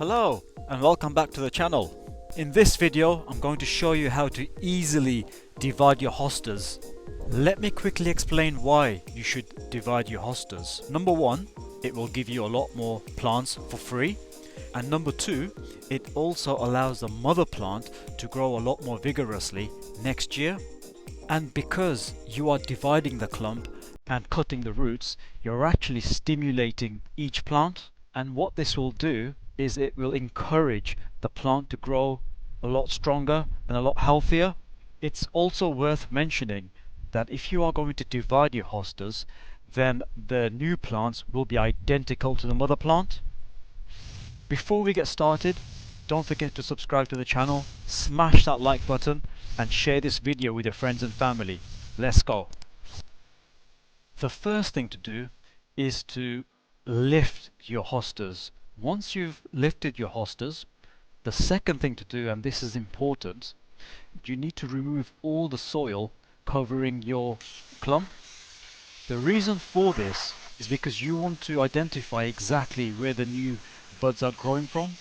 Hello and welcome back to the channel. In this video I'm going to show you how to easily divide your hostas. Let me quickly explain why you should divide your hostas. Number one, it will give you a lot more plants for free, and number two, it also allows the mother plant to grow a lot more vigorously next year. And because you are dividing the clump and cutting the roots, you're actually stimulating each plant, and what this will do is it will encourage the plant to grow a lot stronger and a lot healthier. It's also worth mentioning that if you are going to divide your hostas, then the new plants will be identical to the mother plant. Before we get started, don't forget to subscribe to the channel, smash that like button and share this video with your friends and family. Let's go. The first thing to do is to lift your hostas. Once you've lifted your hostas, the second thing to do, and this is important, you need to remove all the soil covering your clump. The reason for this is because you want to identify exactly where the new buds are growing from.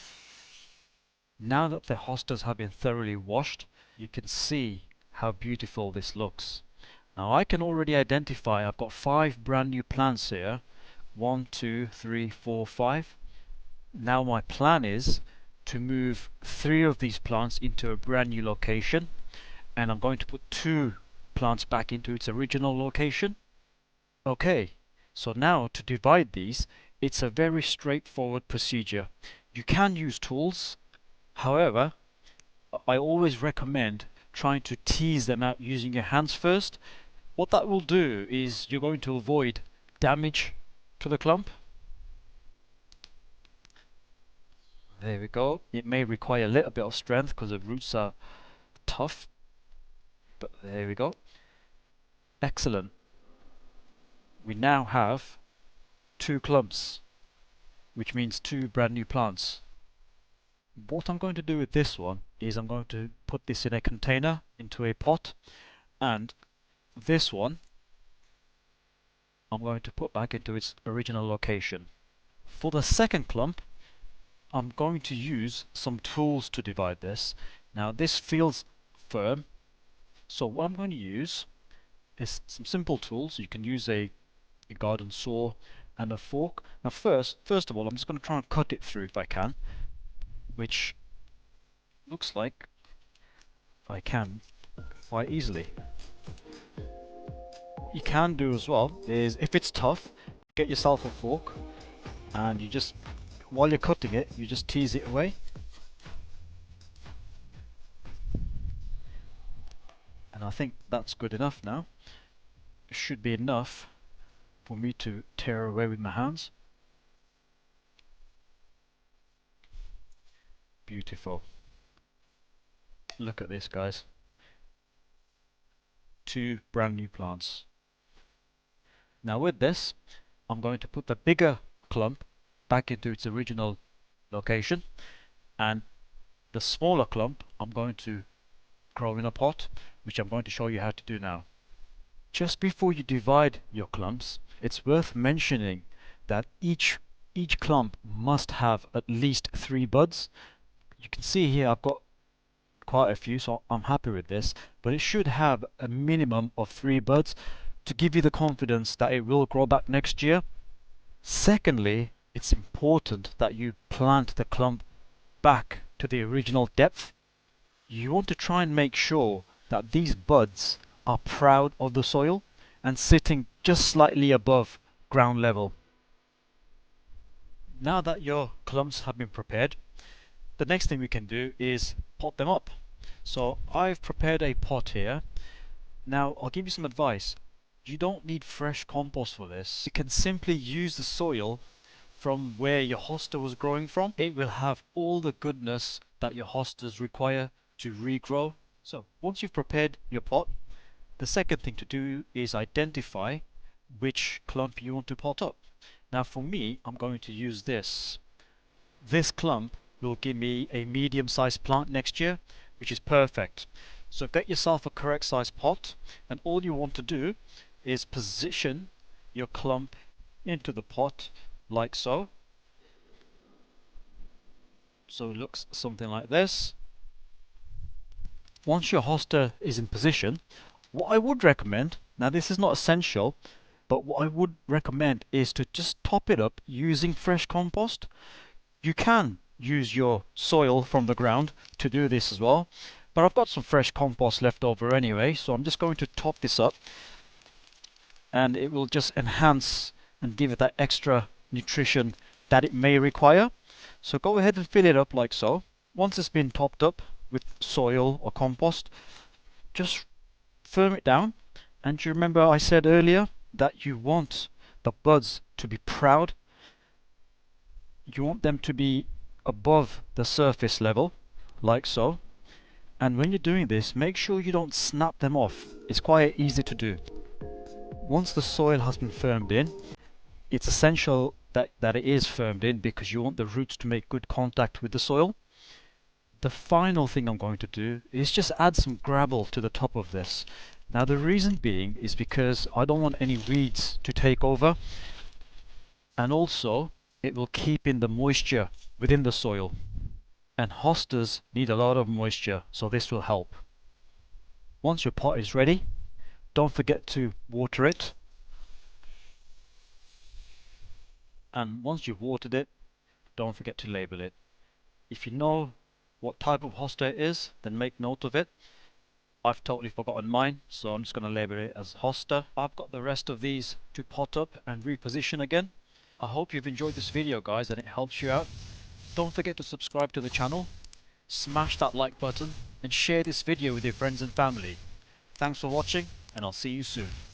Now that the hostas have been thoroughly washed, you can see how beautiful this looks. Now I can already identify I've got 5 brand new plants here. 1, 2, 3, 4, 5. Now my plan is to move 3 of these plants into a brand new location, and I'm going to put 2 plants back into its original location. Okay, so now to divide these, it's a very straightforward procedure. You can use tools, however, I always recommend trying to tease them out using your hands first. What that will do is you're going to avoid damage to the clump. There we go. It may require a little bit of strength because the roots are tough, but there we go. Excellent. We now have 2 clumps, which means 2 brand new plants. What I'm going to do with this one is I'm going to put this in a container, into a pot, and this one I'm going to put back into its original location. For the second clump, I'm going to use some tools to divide this. Now this feels firm, so what I'm going to use is some simple tools. You can use a garden saw and a fork. Now first of all, I'm just going to try and cut it through if I can, which looks like I can quite easily. What you can do as well is, if it's tough, get yourself a fork and you just, while you're cutting it, you just tease it away. And I think that's good enough now. It should be enough for me to tear away with my hands. Beautiful. Look at this, guys. 2 brand new plants. Now with this, I'm going to put the bigger clump back into its original location, and the smaller clump I'm going to grow in a pot, which I'm going to show you how to do now. Just before you divide your clumps, it's worth mentioning that each clump must have at least 3 buds. You can see here I've got quite a few, so I'm happy with this, but it should have a minimum of 3 buds to give you the confidence that it will grow back next year. Secondly, it's important that you plant the clump back to the original depth. You want to try and make sure that these buds are proud of the soil and sitting just slightly above ground level. Now that your clumps have been prepared, the next thing we can do is pot them up. So I've prepared a pot here. Now I'll give you some advice. You don't need fresh compost for this. You can simply use the soil from where your hosta was growing from. It will have all the goodness that your hostas require to regrow. So once you've prepared your pot, the second thing to do is identify which clump you want to pot up. Now for me, I'm going to use this. This clump will give me a medium-sized plant next year, which is perfect. So get yourself a correct size pot, and all you want to do is position your clump into the pot like so. So it looks something like this. Once your hosta is in position, what I would recommend, now this is not essential, but what I would recommend is to just top it up using fresh compost. You can use your soil from the ground to do this as well, but I've got some fresh compost left over anyway, so I'm just going to top this up, and it will just enhance and give it that extra nutrition that it may require. So go ahead and fill it up like so. Once it's been topped up with soil or compost, just firm it down. And you remember I said earlier that you want the buds to be proud. You want them to be above the surface level, like so. And when you're doing this, make sure you don't snap them off. It's quite easy to do. Once the soil has been firmed in, it's essential that it is firmed in because you want the roots to make good contact with the soil. The final thing I'm going to do is just add some gravel to the top of this. Now the reason being is because I don't want any weeds to take over, and also it will keep in the moisture within the soil. And hostas need a lot of moisture, so this will help. Once your pot is ready, don't forget to water it. And once you've watered it, don't forget to label it. If you know what type of hosta it is, then make note of it. I've totally forgotten mine, so I'm just going to label it as hosta. I've got the rest of these to pot up and reposition again. I hope you've enjoyed this video, guys, and it helps you out. Don't forget to subscribe to the channel, smash that like button, and share this video with your friends and family. Thanks for watching, and I'll see you soon.